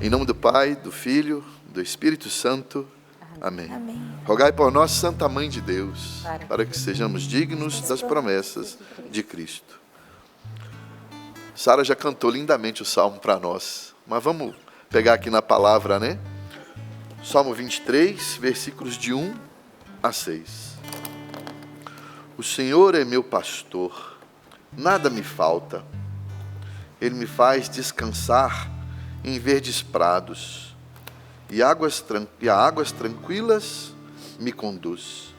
Em nome do Pai, do Filho, do Espírito Santo. Amém. Amém. Rogai por nós, Santa Mãe de Deus, para que sejamos dignos das promessas de Cristo. Sara já cantou lindamente o Salmo para nós, mas vamos pegar aqui na palavra, né? Salmo 23, versículos de 1 a 6. O Senhor é meu pastor, nada me falta. Ele me faz descansar em verdes prados, e a águas tranquilas me conduz.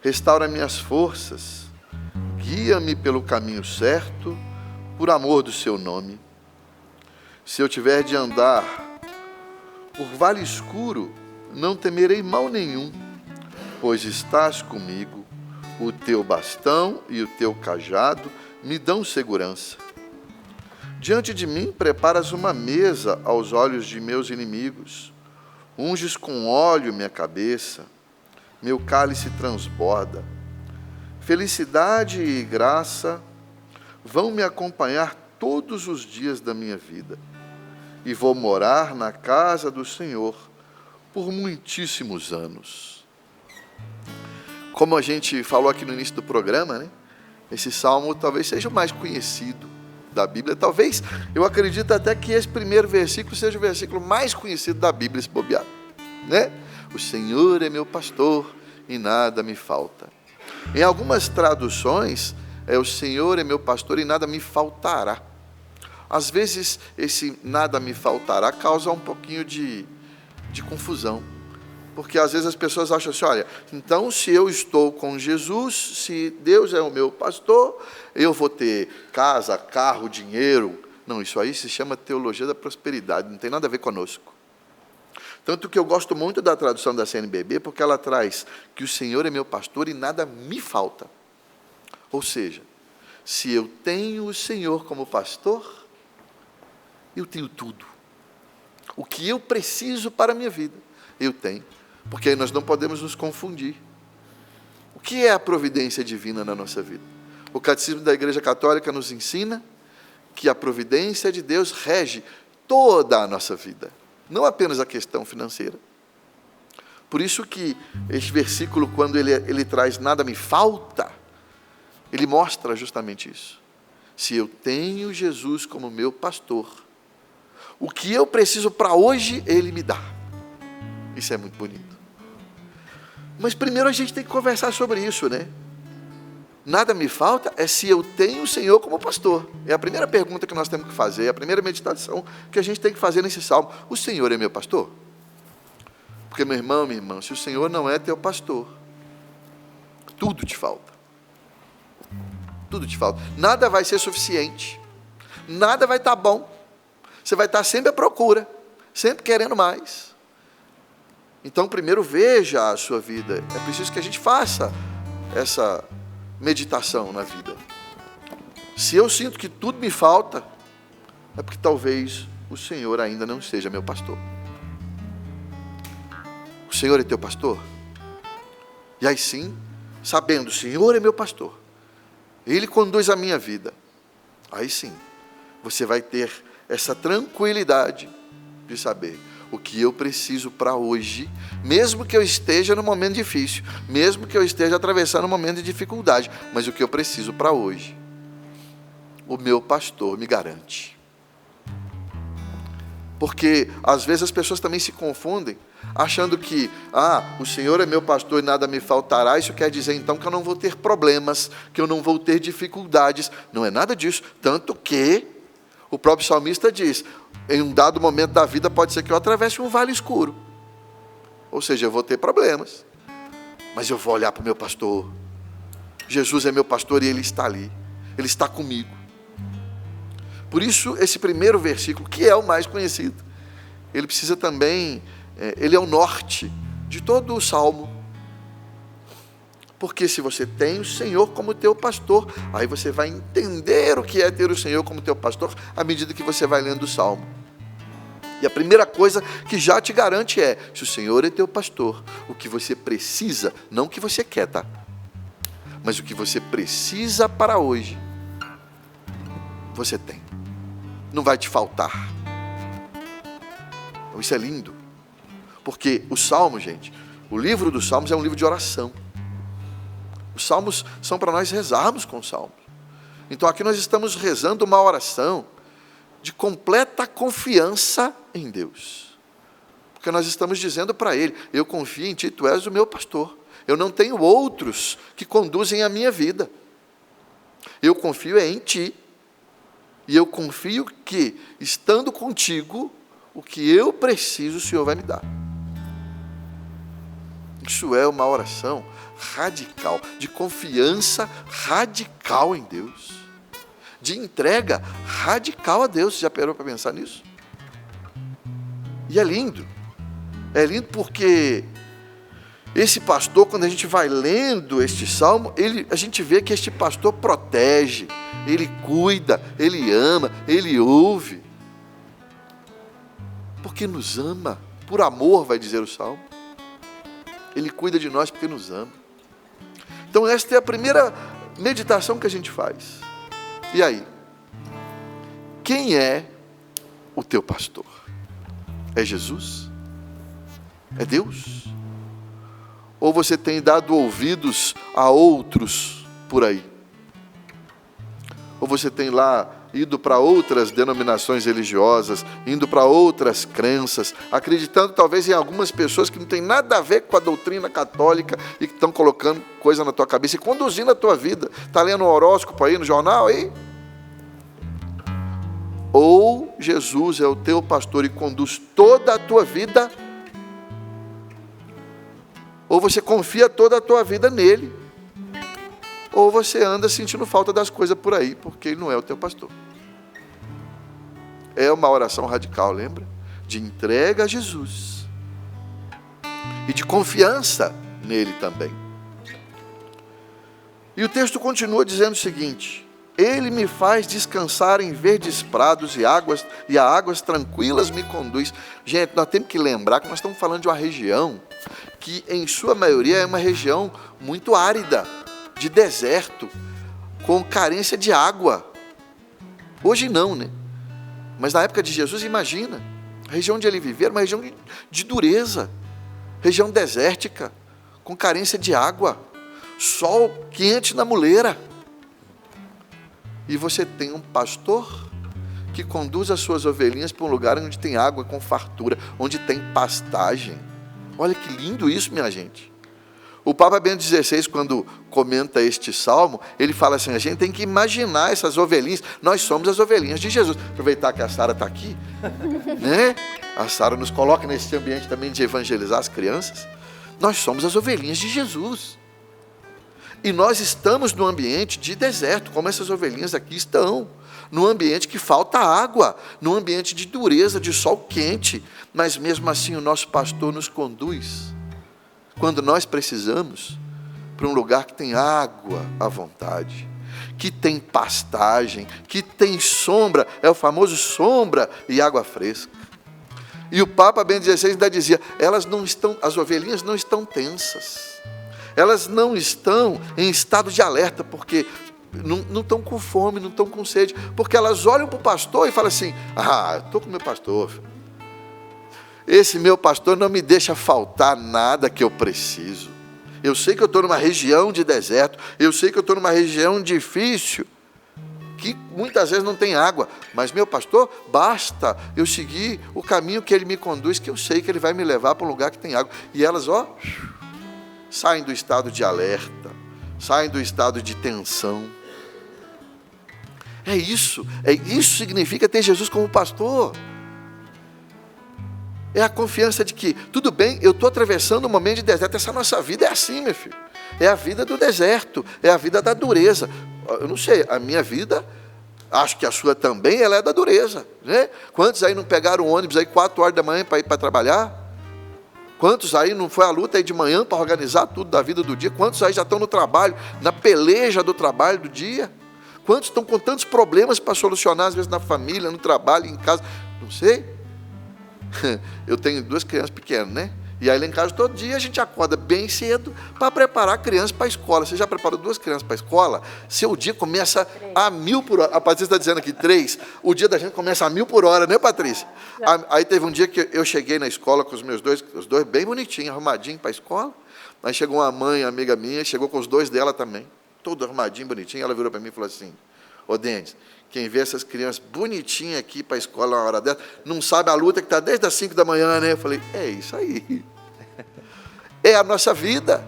Restaura minhas forças, guia-me pelo caminho certo, por amor do seu nome. Se eu tiver de andar por vale escuro, não temerei mal nenhum, pois estás comigo. O teu bastão e o teu cajado me dão segurança. Diante de mim preparas uma mesa aos olhos de meus inimigos. Unges com óleo minha cabeça, meu cálice transborda. Felicidade e graça vão me acompanhar todos os dias da minha vida, e vou morar na casa do Senhor por muitíssimos anos. Como a gente falou aqui no início do programa, né? Esse salmo talvez seja o mais conhecido da Bíblia. Talvez, eu acredito até que esse primeiro versículo seja o versículo mais conhecido da Bíblia, se bobear, né? O Senhor é meu pastor e nada me falta. Em algumas traduções, o Senhor é meu pastor e nada me faltará. Às vezes, esse nada me faltará causa um pouquinho de confusão. Porque às vezes as pessoas acham assim, olha, então se eu estou com Jesus, se Deus é o meu pastor, eu vou ter casa, carro, dinheiro. Não, isso aí se chama teologia da prosperidade, não tem nada a ver conosco. Tanto que eu gosto muito da tradução da CNBB, porque ela traz que o Senhor é meu pastor e nada me falta. Ou seja, se eu tenho o Senhor como pastor, eu tenho tudo. O que eu preciso para a minha vida, eu tenho. Porque aí nós não podemos nos confundir. O que é a providência divina na nossa vida? O Catecismo da Igreja Católica nos ensina que a providência de Deus rege toda a nossa vida, não apenas a questão financeira. Por isso que este versículo, quando ele traz nada me falta, ele mostra justamente isso. Se eu tenho Jesus como meu pastor, o que eu preciso para hoje, Ele me dá. Isso é muito bonito. Mas primeiro a gente tem que conversar sobre isso, né? Nada me falta é se eu tenho o Senhor como pastor. É a primeira pergunta que nós temos que fazer, é a primeira meditação que a gente tem que fazer nesse salmo. O Senhor é meu pastor? Porque, meu irmão, minha irmã, se o Senhor não é teu pastor, tudo te falta. Tudo te falta. Nada vai ser suficiente. Nada vai estar bom. Você vai estar sempre à procura, sempre querendo mais. Então, primeiro veja a sua vida. É preciso que a gente faça essa meditação na vida. Se eu sinto que tudo me falta, é porque talvez o Senhor ainda não seja meu pastor. O Senhor é teu pastor? E aí sim, sabendo, o Senhor é meu pastor, Ele conduz a minha vida, aí sim, você vai ter essa tranquilidade de saber o que eu preciso para hoje, mesmo que eu esteja num momento difícil, mesmo que eu esteja atravessando um momento de dificuldade, mas o que eu preciso para hoje, o meu pastor me garante. Porque às vezes as pessoas também se confundem, achando que, o Senhor é meu pastor e nada me faltará, isso quer dizer então que eu não vou ter problemas, que eu não vou ter dificuldades. Não é nada disso, tanto que o próprio salmista diz, em um dado momento da vida pode ser que eu atravesse um vale escuro. Ou seja, eu vou ter problemas, mas eu vou olhar para o meu pastor. Jesus é meu pastor e Ele está ali, Ele está comigo. Por isso, esse primeiro versículo, que é o mais conhecido, ele precisa também, ele é o norte de todo o Salmo. Porque se você tem o Senhor como teu pastor, aí você vai entender o que é ter o Senhor como teu pastor, à medida que você vai lendo o Salmo. E a primeira coisa que já te garante é, se o Senhor é teu pastor, o que você precisa, não o que você quer, tá? Mas o que você precisa para hoje, você tem. Não vai te faltar. Isso é lindo. Porque o Salmo, gente, o livro dos Salmos é um livro de oração. Os Salmos são para nós rezarmos com os Salmos. Então aqui nós estamos rezando uma oração de completa confiança em Deus. Porque nós estamos dizendo para Ele, eu confio em Ti, Tu és o meu pastor. Eu não tenho outros que conduzem a minha vida. Eu confio em Ti. E eu confio que, estando contigo, o que eu preciso, o Senhor vai me dar. Isso é uma oração radical, de confiança radical em Deus, de entrega radical a Deus. Você já parou para pensar nisso? E é lindo porque esse pastor, quando a gente vai lendo este salmo, a gente vê que este pastor protege, ele cuida, ele ama, ele ouve, porque nos ama, por amor, vai dizer o salmo. Ele cuida de nós porque nos ama. Então esta é a primeira meditação que a gente faz. E aí? Quem é o teu pastor? É Jesus? É Deus? Ou você tem dado ouvidos a outros por aí? Ou você tem lá ido para outras denominações religiosas, indo para outras crenças, acreditando talvez em algumas pessoas que não tem nada a ver com a doutrina católica e que estão colocando coisa na tua cabeça e conduzindo a tua vida. Está lendo um horóscopo aí no jornal aí? Ou Jesus é o teu pastor e conduz toda a tua vida, ou você confia toda a tua vida nele, ou você anda sentindo falta das coisas por aí, porque ele não é o teu pastor. É uma oração radical, lembra? De entrega a Jesus e de confiança nele também. E o texto continua dizendo o seguinte: Ele me faz descansar em verdes prados e a águas tranquilas me conduz. Gente, nós temos que lembrar que nós estamos falando de uma região que, em sua maioria, é uma região muito árida, de deserto, com carência de água. Hoje não, né? Mas na época de Jesus, imagina, a região onde ele vivia era uma região de dureza, região desértica, com carência de água, sol quente na muleira. E você tem um pastor que conduz as suas ovelhinhas para um lugar onde tem água com fartura, onde tem pastagem. Olha que lindo isso, minha gente. O Papa Bento XVI, quando comenta este salmo, ele fala assim: a gente tem que imaginar essas ovelhinhas. Nós somos as ovelhinhas de Jesus. Aproveitar que a Sara está aqui, né? A Sara nos coloca nesse ambiente também de evangelizar as crianças. Nós somos as ovelhinhas de Jesus. E nós estamos num ambiente de deserto, como essas ovelhinhas aqui estão. Num ambiente que falta água, num ambiente de dureza, de sol quente. Mas mesmo assim o nosso pastor nos conduz, quando nós precisamos, para um lugar que tem água à vontade, que tem pastagem, que tem sombra, é o famoso sombra e água fresca. E o Papa Bento XVI ainda dizia: as ovelhinhas não estão tensas, elas não estão em estado de alerta, porque não estão com fome, não estão com sede, porque elas olham para o pastor e falam assim: estou com o meu pastor, esse meu pastor não me deixa faltar nada que eu preciso. Eu sei que eu estou numa região de deserto, eu sei que eu estou numa região difícil, que muitas vezes não tem água, mas meu pastor, basta eu seguir o caminho que ele me conduz, que eu sei que ele vai me levar para um lugar que tem água. E elas, saem do estado de alerta, saem do estado de tensão. Isso significa ter Jesus como pastor. É a confiança de que, tudo bem, eu estou atravessando um momento de deserto. Essa nossa vida é assim, meu filho. É a vida do deserto, é a vida da dureza. Eu não sei, a minha vida, acho que a sua também, ela é da dureza, né? Quantos aí não pegaram o ônibus aí 4 horas da manhã para ir para trabalhar? Quantos aí não foi a luta aí de manhã para organizar tudo da vida do dia? Quantos aí já estão no trabalho, na peleja do trabalho do dia? Quantos estão com tantos problemas para solucionar, às vezes na família, no trabalho, em casa? Não sei. Eu tenho 2 crianças pequenas, né? E aí lá em casa todo dia a gente acorda bem cedo para preparar a criança para a escola. Você já preparou 2 crianças para a escola? Seu dia começa 3. a 1000 por hora. A Patrícia está dizendo aqui 3. O dia da gente começa a 1000 por hora, né, Patrícia? Aí teve um dia que eu cheguei na escola com os dois bem bonitinhos, arrumadinhos para a escola. Aí chegou uma mãe, amiga minha, chegou com os 2 dela também, todo arrumadinho, bonitinho. Ela virou para mim e falou assim: ô Denis, quem vê essas crianças bonitinhas aqui para a escola na hora dessa, não sabe a luta que está desde as 5 da manhã, né? Eu falei, é isso aí. É a nossa vida.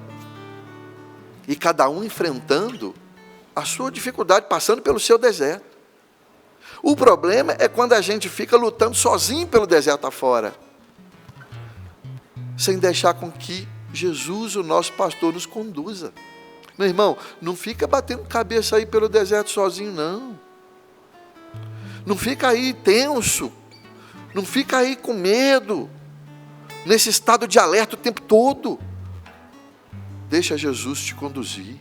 E cada um enfrentando a sua dificuldade, passando pelo seu deserto. O problema é quando a gente fica lutando sozinho pelo deserto afora, sem deixar com que Jesus, o nosso pastor, nos conduza. Meu irmão, não fica batendo cabeça aí pelo deserto sozinho, não. Não fica aí tenso. Não fica aí com medo, nesse estado de alerta o tempo todo. Deixa Jesus te conduzir,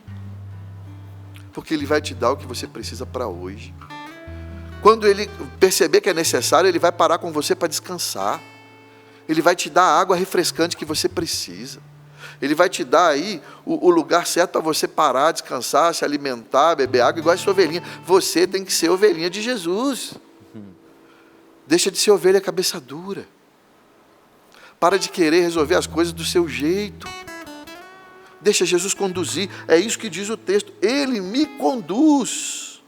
porque Ele vai te dar o que você precisa para hoje. Quando Ele perceber que é necessário, Ele vai parar com você para descansar. Ele vai te dar a água refrescante que você precisa. Ele vai te dar aí o lugar certo para você parar, descansar, se alimentar, beber água, igual a sua ovelhinha. Você tem que ser ovelhinha de Jesus. Deixa de ser ovelha cabeça dura. Para de querer resolver as coisas do seu jeito. Deixa Jesus conduzir. É isso que diz o texto. Ele me conduz.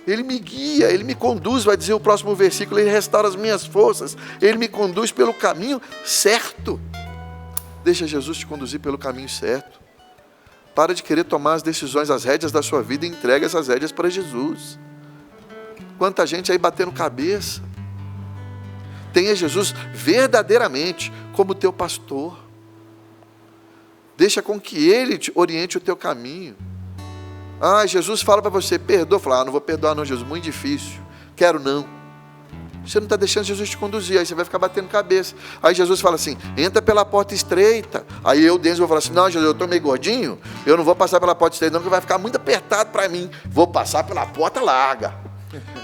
Ele me guia, Ele me conduz, vai dizer o próximo versículo, Ele restaura as minhas forças. Ele me conduz pelo caminho certo. Deixa Jesus te conduzir pelo caminho certo. Para de querer tomar as decisões, as rédeas da sua vida, e entrega essas rédeas para Jesus. Quanta gente aí batendo cabeça. Tenha Jesus verdadeiramente como teu pastor. Deixa com que Ele te oriente o teu caminho. Jesus fala para você, perdoa. Fala, não vou perdoar não, Jesus, muito difícil. Quero não. Você não está deixando Jesus te conduzir, aí você vai ficar batendo cabeça. Aí Jesus fala assim, entra pela porta estreita. Aí eu, Denis, vou falar assim, não, Jesus, eu estou meio gordinho, eu não vou passar pela porta estreita não, porque vai ficar muito apertado para mim. Vou passar pela porta larga.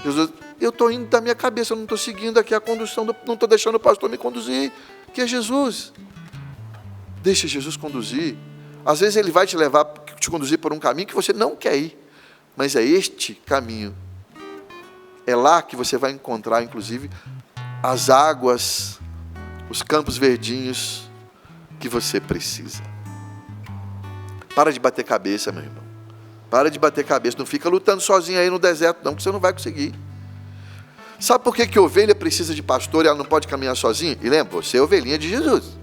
Jesus, eu estou indo da minha cabeça, eu não estou seguindo aqui a condução, não estou deixando o pastor me conduzir, que é Jesus. Deixa Jesus conduzir. Às vezes Ele vai te levar, te conduzir por um caminho que você não quer ir, mas é este caminho. É lá que você vai encontrar, inclusive, as águas, os campos verdinhos que você precisa. Para de bater cabeça, meu irmão. Para de bater cabeça. Não fica lutando sozinho aí no deserto, não, que você não vai conseguir. Sabe por que ovelha precisa de pastor e ela não pode caminhar sozinha? E lembra, você é ovelhinha de Jesus.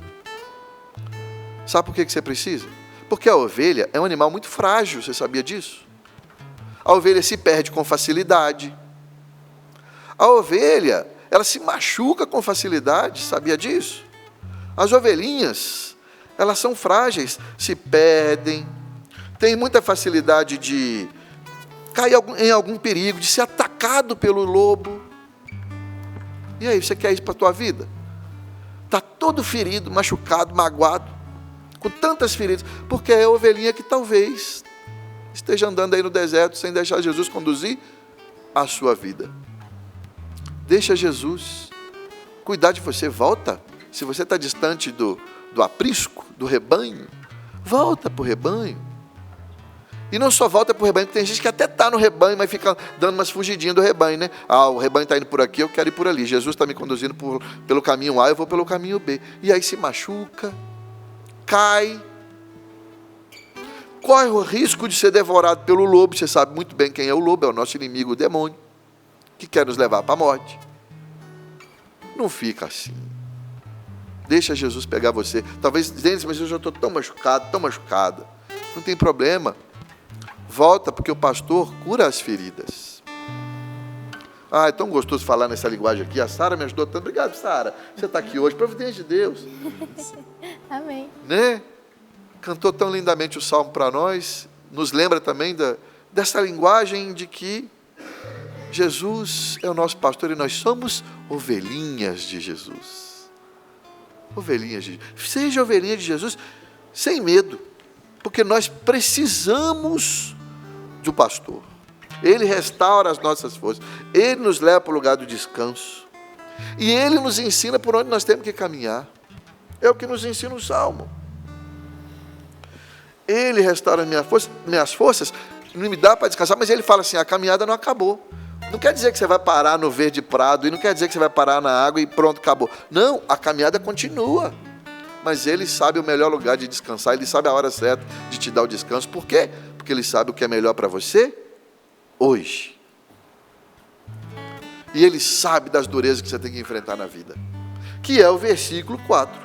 Sabe por que você precisa? Porque a ovelha é um animal muito frágil, você sabia disso? A ovelha se perde com facilidade. A ovelha, ela se machuca com facilidade, sabia disso? As ovelhinhas, elas são frágeis, se perdem, têm muita facilidade de cair em algum perigo, de ser atacado pelo lobo. E aí, você quer isso para a tua vida? Está todo ferido, machucado, magoado, com tantas feridas, porque é a ovelhinha que talvez esteja andando aí no deserto sem deixar Jesus conduzir a sua vida. Deixa Jesus cuidar de você. Volta. Se você está distante do aprisco, do rebanho, volta para o rebanho. E não só volta para o rebanho, porque tem gente que até está no rebanho, mas fica dando umas fugidinhas do rebanho, né? O rebanho está indo por aqui, eu quero ir por ali. Jesus está me conduzindo pelo caminho A, eu vou pelo caminho B. E aí se machuca, cai, corre o risco de ser devorado pelo lobo. Você sabe muito bem quem é o lobo, é o nosso inimigo, o demônio, que quer nos levar para a morte. Não fica assim. Deixa Jesus pegar você. Talvez, mas eu já estou tão machucado, tão machucada. Não tem problema. Volta, porque o pastor cura as feridas. É tão gostoso falar nessa linguagem aqui. A Sara me ajudou tanto. Obrigado, Sara. Você está aqui hoje, providência de Deus. Amém. Né? Cantou tão lindamente o salmo para nós. Nos lembra também dessa linguagem de que Jesus é o nosso pastor e nós somos ovelhinhas de Jesus. Ovelhinhas de Jesus. Seja ovelhinha de Jesus sem medo, porque nós precisamos do pastor. Ele restaura as nossas forças, Ele nos leva para o lugar do descanso, e Ele nos ensina por onde nós temos que caminhar. É o que nos ensina o Salmo. Ele restaura minhas forças, não me dá para descansar, mas ele fala assim, a caminhada não acabou. Não quer dizer que você vai parar no verde prado, e não quer dizer que você vai parar na água e pronto, acabou. Não, a caminhada continua. Mas ele sabe o melhor lugar de descansar, ele sabe a hora certa de te dar o descanso. Por quê? Porque ele sabe o que é melhor para você hoje. E ele sabe das durezas que você tem que enfrentar na vida. Que é o versículo 4.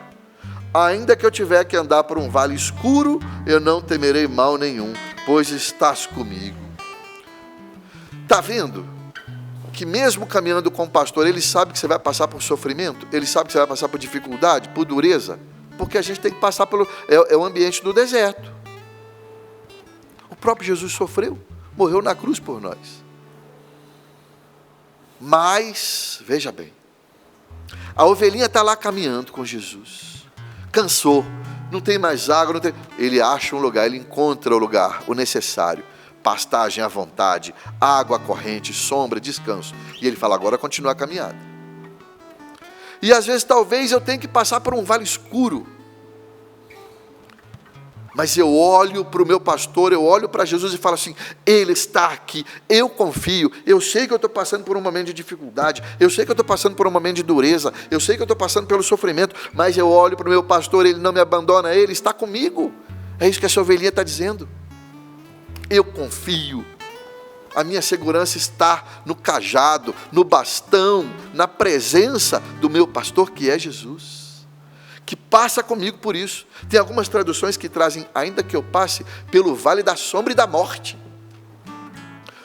Ainda que eu tiver que andar por um vale escuro, eu não temerei mal nenhum, pois estás comigo. Está vendo? Que mesmo caminhando com o pastor, ele sabe que você vai passar por sofrimento, ele sabe que você vai passar por dificuldade, por dureza, porque a gente tem que passar pelo... É o ambiente do deserto. O próprio Jesus sofreu, morreu na cruz por nós. Mas, veja bem, a ovelhinha está lá caminhando com Jesus, cansou, não tem mais água, não tem... Ele acha um lugar, ele encontra o lugar, o necessário, pastagem à vontade, água corrente, sombra, descanso. E ele fala, agora continua a caminhada. E às vezes talvez eu tenha que passar por um vale escuro, mas eu olho para o meu pastor, eu olho para Jesus e falo assim, ele está aqui, eu confio, eu sei que eu estou passando por um momento de dificuldade, eu sei que eu estou passando por um momento de dureza, eu sei que eu estou passando pelo sofrimento, mas eu olho para o meu pastor, ele não me abandona, ele está comigo. É isso que essa ovelhinha está dizendo. Eu confio, a minha segurança está no cajado, no bastão, na presença do meu pastor que é Jesus, que passa comigo por isso. Tem algumas traduções que trazem, ainda que eu passe pelo vale da sombra e da morte,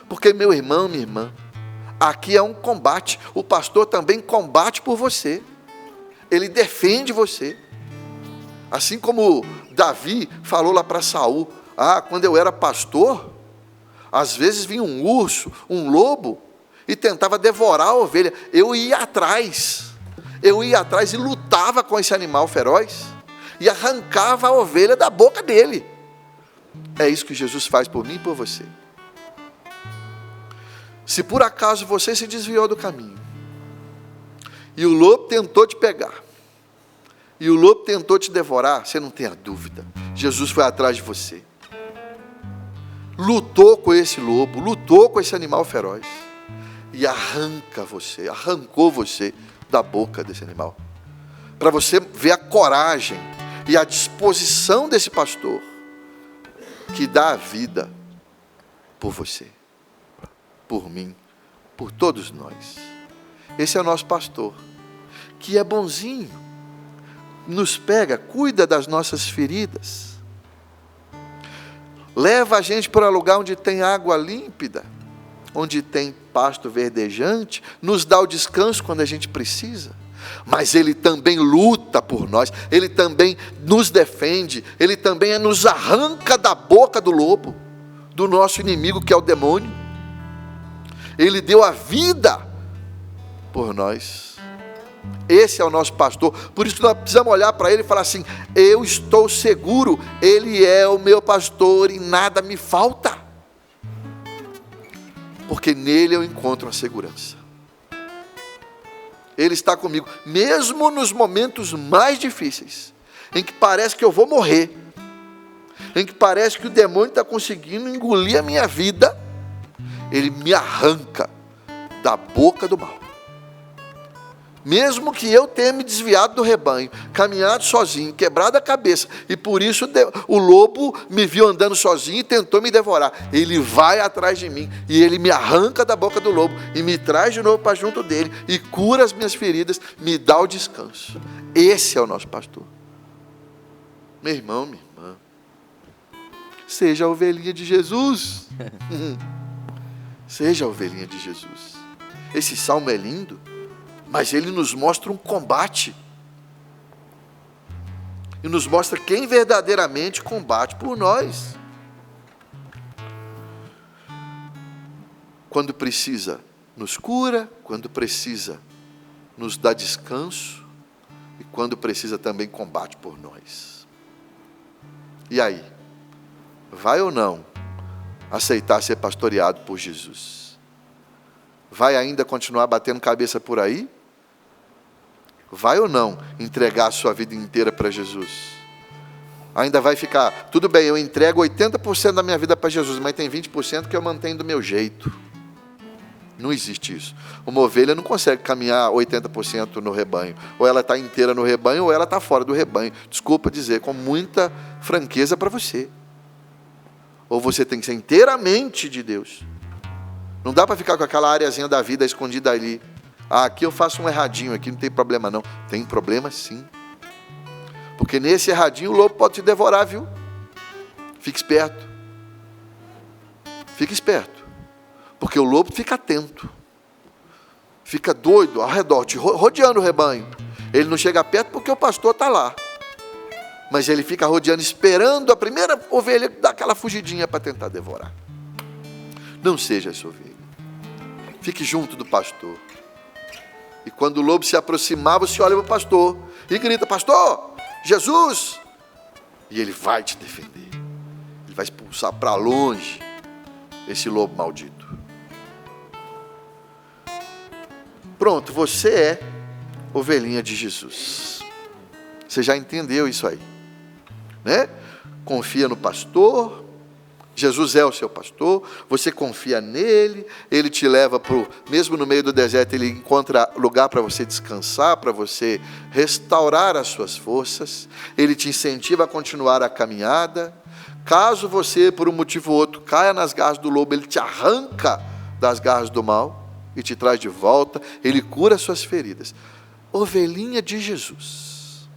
porque meu irmão, minha irmã, aqui é um combate, o pastor também combate por você, ele defende você, assim como Davi falou lá para Saul, quando eu era pastor, às vezes vinha um urso, um lobo, e tentava devorar a ovelha. Eu ia atrás e lutava com esse animal feroz, e arrancava a ovelha da boca dele. É isso que Jesus faz por mim e por você. Se por acaso você se desviou do caminho, e o lobo tentou te pegar, e o lobo tentou te devorar, você não tenha dúvida, Jesus foi atrás de você, lutou com esse lobo, lutou com esse animal feroz, e arrancou você da boca desse animal, para você ver a coragem e a disposição desse pastor, que dá a vida por você, por mim, por todos nós. Esse é o nosso pastor, que é bonzinho, nos pega, cuida das nossas feridas, leva a gente para um lugar onde tem água límpida, onde tem pasto verdejante, nos dá o descanso quando a gente precisa, mas Ele também luta por nós, Ele também nos defende, Ele também nos arranca da boca do lobo, do nosso inimigo que é o demônio. Ele deu a vida por nós. Esse é o nosso pastor, por isso nós precisamos olhar para Ele e falar assim, eu estou seguro, Ele é o meu pastor e nada me falta, porque nele eu encontro a segurança. Ele está comigo, mesmo nos momentos mais difíceis, em que parece que eu vou morrer, em que parece que o demônio está conseguindo engolir a minha vida, Ele me arranca da boca do mal. Mesmo que eu tenha me desviado do rebanho, caminhado sozinho, quebrado a cabeça, e por isso o lobo me viu andando sozinho e tentou me devorar, Ele vai atrás de mim, e Ele me arranca da boca do lobo, e me traz de novo para junto dele, e cura as minhas feridas, me dá o descanso. Esse é o nosso pastor. Meu irmão, minha irmã, seja a ovelhinha de Jesus. Seja a ovelhinha de Jesus. Esse salmo é lindo, mas ele nos mostra um combate, e nos mostra quem verdadeiramente combate por nós. Quando precisa, nos cura, quando precisa, nos dá descanso, e quando precisa também combate por nós. E aí, vai ou não aceitar ser pastoreado por Jesus? Vai ainda continuar batendo cabeça por aí? vai ou não entregar a sua vida inteira para Jesus? Ainda vai ficar, tudo bem, eu entrego 80% da minha vida para Jesus, mas tem 20% que eu mantenho do meu jeito. Não existe isso. Uma ovelha não consegue caminhar 80% no rebanho. Ou ela está inteira no rebanho, ou ela está fora do rebanho. Desculpa dizer, com muita franqueza para você. Ou você tem que ser inteiramente de Deus. Não dá para ficar com aquela areazinha da vida escondida ali. Aqui eu faço um erradinho, aqui não tem problema não. Tem problema sim. Porque nesse erradinho o lobo pode te devorar, viu? Fique esperto. Fique esperto. Porque o lobo fica atento. Fica doido ao redor, te rodeando o rebanho. Ele não chega perto porque o pastor está lá. Mas ele fica rodeando, esperando a primeira ovelha dar aquela fugidinha para tentar devorar. Não seja essa ovelha. Fique junto do pastor. E quando o lobo se aproximar, você olha para o pastor e grita: pastor, Jesus! E ele vai te defender. Ele vai expulsar para longe esse lobo maldito. Pronto, você é ovelhinha de Jesus. Você já entendeu isso aí, né? Confia no pastor. Jesus é o seu pastor. Você confia nele. Ele te leva mesmo no meio do deserto, ele encontra lugar para você descansar, para você restaurar as suas forças. Ele te incentiva a continuar a caminhada. Caso você, por um motivo ou outro, caia nas garras do lobo, ele te arranca das garras do mal e te traz de volta. Ele cura as suas feridas. Ovelhinha de Jesus.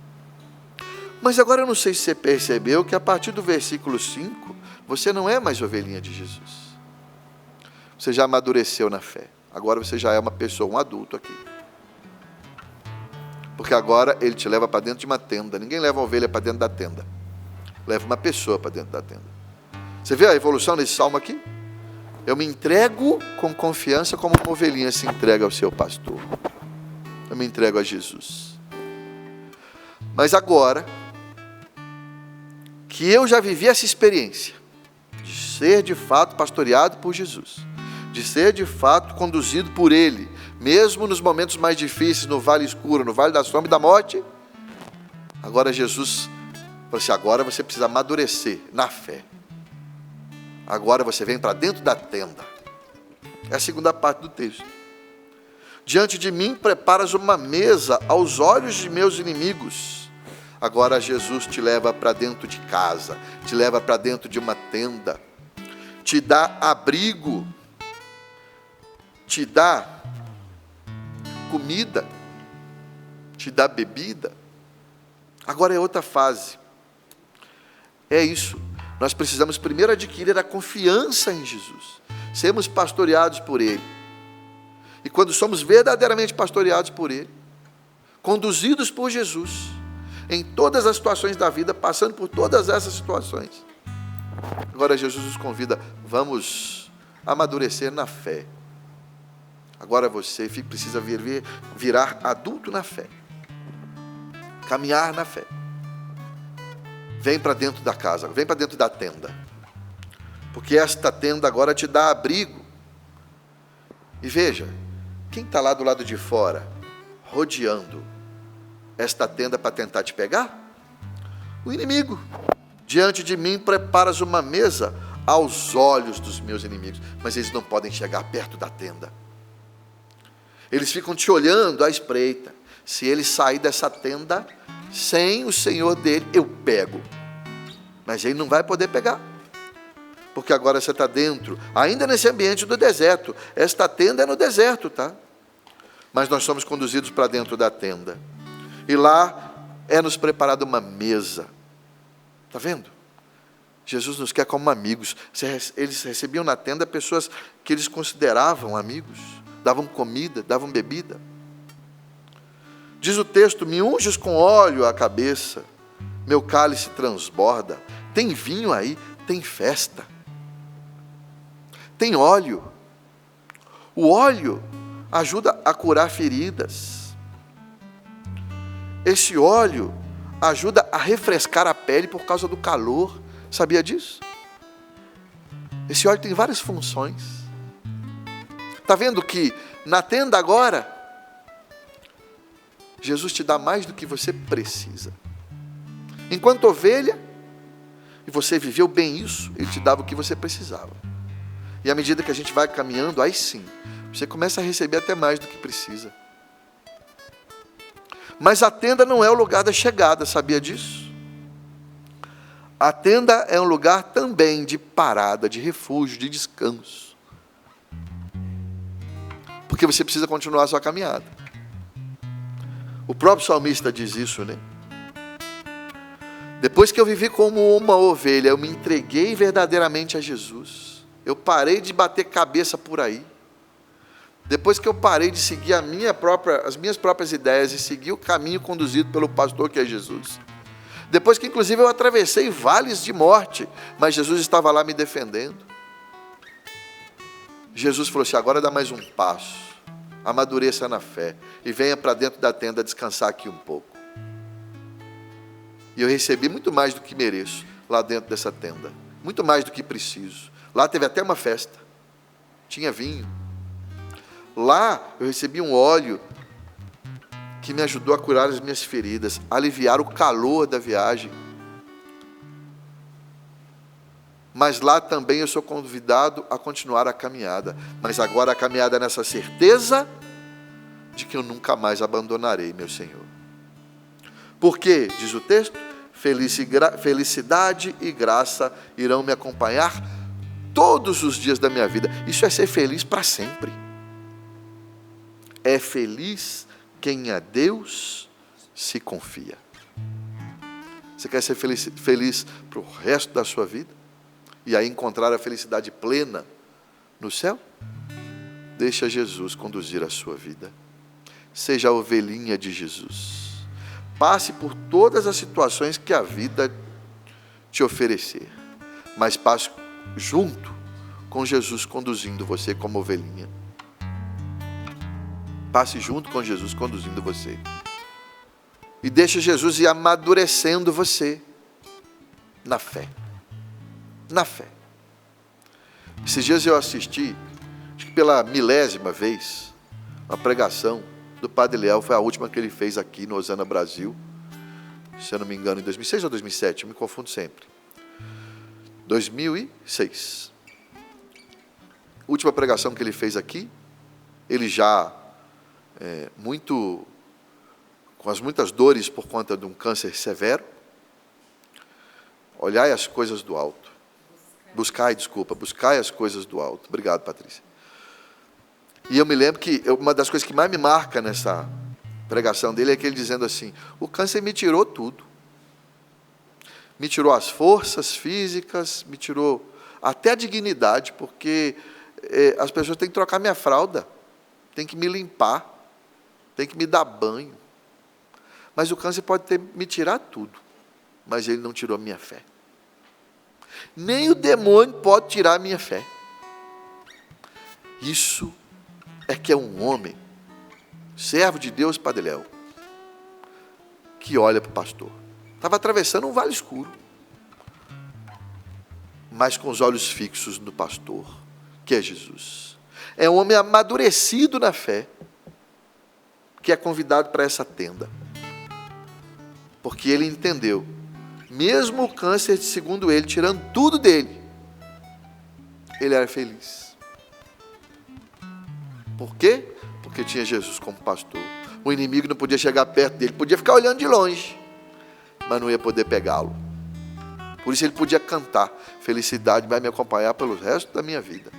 Mas agora eu não sei se você percebeu que a partir do versículo 5, você não é mais ovelhinha de Jesus. Você já amadureceu na fé. Agora você já é uma pessoa, um adulto aqui. Porque agora ele te leva para dentro de uma tenda. Ninguém leva a ovelha para dentro da tenda. Leva uma pessoa para dentro da tenda. Você vê a evolução nesse salmo aqui? Eu me entrego com confiança como uma ovelhinha se entrega ao seu pastor. Eu me entrego a Jesus. Mas agora que eu já vivi essa experiência de ser de fato pastoreado por Jesus, de ser de fato conduzido por Ele, mesmo nos momentos mais difíceis, no vale escuro, no vale da sombra e da morte, agora Jesus falou assim: agora você precisa amadurecer na fé. Agora você vem para dentro da tenda. É a segunda parte do texto. Diante de mim preparas uma mesa aos olhos de meus inimigos. Agora Jesus te leva para dentro de casa, te leva para dentro de uma tenda, te dá abrigo, te dá comida, te dá bebida. Agora é outra fase. É isso. Nós precisamos primeiro adquirir a confiança em Jesus, sermos pastoreados por Ele. E quando somos verdadeiramente pastoreados por Ele, conduzidos por Jesus, em todas as situações da vida, passando por todas essas situações, agora Jesus nos convida: vamos amadurecer na fé. Agora você precisa virar adulto na fé, caminhar na fé. Vem para dentro da casa, vem para dentro da tenda. Porque esta tenda agora te dá abrigo. E veja, quem está lá do lado de fora, rodeando esta tenda para tentar te pegar? O inimigo. Diante de mim preparas uma mesa aos olhos dos meus inimigos. Mas eles não podem chegar perto da tenda. Eles ficam te olhando à espreita. Se ele sair dessa tenda sem o Senhor dele, eu pego. Mas ele não vai poder pegar. Porque agora você está dentro, ainda nesse ambiente do deserto. Esta tenda é no deserto, tá? Mas nós somos conduzidos para dentro da tenda. E lá é nos preparada uma mesa. Está vendo? Jesus nos quer como amigos. Eles recebiam na tenda pessoas que eles consideravam amigos. Davam comida, davam bebida. Diz o texto: me unges com óleo a cabeça, meu cálice transborda. Tem vinho aí, tem festa. Tem óleo. O óleo ajuda a curar feridas. Esse óleo ajuda a refrescar a pele por causa do calor. Sabia disso? Esse óleo tem várias funções. Está vendo que na tenda agora, Jesus te dá mais do que você precisa. Enquanto ovelha, e você viveu bem isso, Ele te dava o que você precisava. E à medida que a gente vai caminhando, aí sim, você começa a receber até mais do que precisa. Mas a tenda não é o lugar da chegada, sabia disso? A tenda é um lugar também de parada, de refúgio, de descanso. Porque você precisa continuar a sua caminhada. O próprio salmista diz isso, né? Depois que eu vivi como uma ovelha, eu me entreguei verdadeiramente a Jesus. Eu parei de bater cabeça por aí. Depois que eu parei de seguir as minhas próprias ideias e seguir o caminho conduzido pelo pastor que é Jesus. Depois que inclusive eu atravessei vales de morte, mas Jesus estava lá me defendendo. Jesus falou assim: agora dá mais um passo, amadureça na fé e venha para dentro da tenda descansar aqui um pouco. E eu recebi muito mais do que mereço lá dentro dessa tenda, muito mais do que preciso. Lá teve até uma festa, tinha vinho. Lá eu recebi um óleo que me ajudou a curar as minhas feridas, a aliviar o calor da viagem. Mas lá também eu sou convidado a continuar a caminhada. Mas agora a caminhada nessa certeza de que eu nunca mais abandonarei meu Senhor. Porque, diz o texto, felicidade e graça irão me acompanhar todos os dias da minha vida. Isso é ser feliz para sempre. É feliz quem a Deus se confia. Você quer ser feliz para o resto da sua vida? E aí encontrar a felicidade plena no céu? Deixa Jesus conduzir a sua vida. Seja a ovelhinha de Jesus. Passe por todas as situações que a vida te oferecer. Mas passe junto com Jesus conduzindo você como ovelhinha. Passe junto com Jesus conduzindo você. E deixe Jesus ir amadurecendo você na fé. Na fé. Esses dias eu assisti, acho que pela 1000ª vez, uma pregação do Padre Léo. Foi a última que ele fez aqui no Osana Brasil, se eu não me engano, em 2006 ou 2007, eu me confundo sempre. 2006. Última pregação que ele fez aqui, ele já com as muitas dores por conta de um câncer severo. Olhai as coisas do alto. Buscai as coisas do alto. Obrigado, Patrícia. E eu me lembro que uma das coisas que mais me marca nessa pregação dele é que ele dizendo assim: o câncer me tirou tudo. Me tirou as forças físicas, me tirou até a dignidade, porque as pessoas têm que trocar minha fralda, têm que me limpar, têm que me dar banho. Mas o câncer pode me tirar tudo, mas ele não tirou a minha fé. Nem o demônio pode tirar a minha fé. Isso é que é um homem, servo de Deus, Padre Léo, que olha para o pastor. Estava atravessando um vale escuro, mas com os olhos fixos no pastor, que é Jesus. É um homem amadurecido na fé, que é convidado para essa tenda. Porque ele entendeu, mesmo o câncer, segundo ele, tirando tudo dele, ele era feliz. Por quê? Porque tinha Jesus como pastor. O inimigo não podia chegar perto dele, podia ficar olhando de longe, mas não ia poder pegá-lo. Por isso ele podia cantar: felicidade vai me acompanhar pelo resto da minha vida.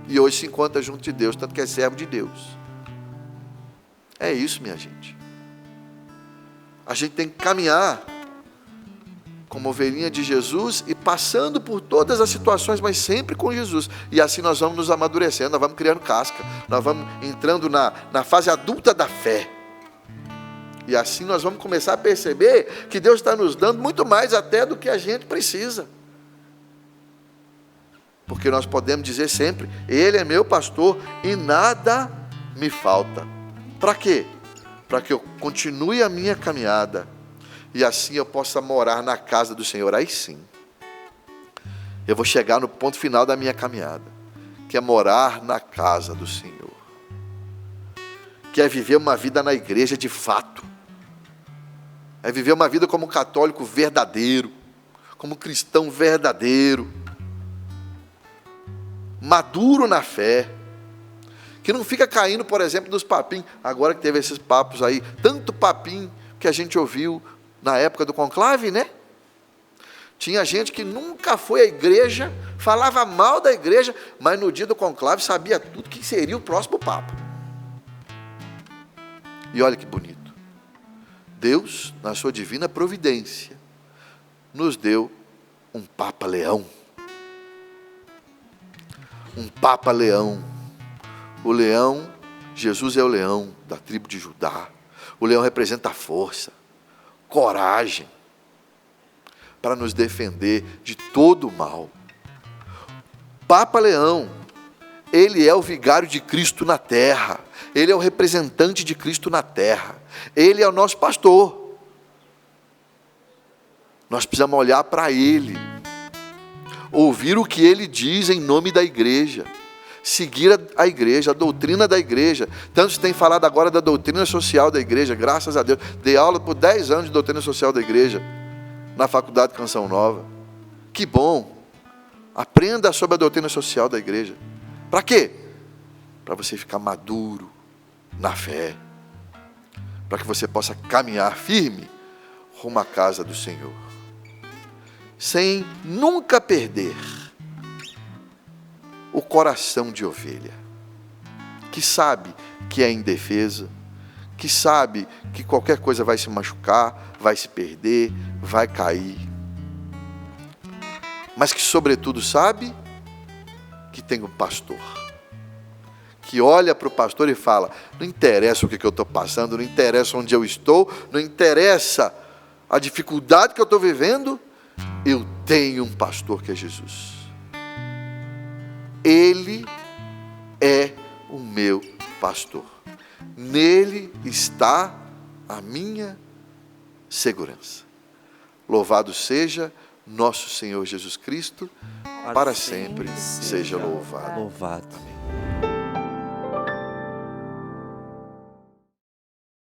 E hoje se encontra junto de Deus, tanto que é servo de Deus. É isso, minha gente. A gente tem que caminhar como ovelhinha de Jesus e passando por todas as situações, mas sempre com Jesus. E assim nós vamos nos amadurecendo, nós vamos criando casca, nós vamos entrando na fase adulta da fé. E assim nós vamos começar a perceber que Deus está nos dando muito mais até do que a gente precisa. Porque nós podemos dizer sempre: Ele é meu pastor e nada me falta. Para quê? Para que eu continue a minha caminhada e assim eu possa morar na casa do Senhor. Aí sim, eu vou chegar no ponto final da minha caminhada, que é morar na casa do Senhor. que é viver uma vida na igreja de fato. É viver uma vida como católico verdadeiro, como cristão verdadeiro, maduro na fé, que não fica caindo, por exemplo, nos papinhos. Agora que teve esses papos aí, tanto papinho que a gente ouviu na época do conclave, né? Tinha gente que nunca foi à igreja, falava mal da igreja, mas no dia do conclave sabia tudo que seria o próximo papa. E olha que bonito. Deus, na sua divina providência, nos deu um Papa Leão. Um Papa Leão. O leão, Jesus é o leão da tribo de Judá. O leão representa a força, coragem, para nos defender de todo o mal. Papa Leão, ele é o vigário de Cristo na terra. Ele é o representante de Cristo na terra. Ele é o nosso pastor. Nós precisamos olhar para ele, ouvir o que ele diz em nome da igreja, seguir a igreja, a doutrina da igreja. Tanto se tem falado agora da doutrina social da igreja, graças a Deus. Dei aula por 10 anos de doutrina social da igreja, na faculdade de Canção Nova. Que bom! Aprenda sobre a doutrina social da igreja. Para quê? Para você ficar maduro na fé, para que você possa caminhar firme rumo à casa do Senhor, sem nunca perder o coração de ovelha, que sabe que é indefesa, que sabe que qualquer coisa vai se machucar, vai se perder, vai cair, mas que sobretudo sabe que tem um pastor, que olha para o pastor e fala: não interessa o que eu estou passando, não interessa onde eu estou, não interessa a dificuldade que eu estou vivendo, eu tenho um pastor que é Jesus. Ele é o meu pastor. Nele está a minha segurança. Louvado seja nosso Senhor Jesus Cristo, para sempre seja louvado. Louvado. Amém.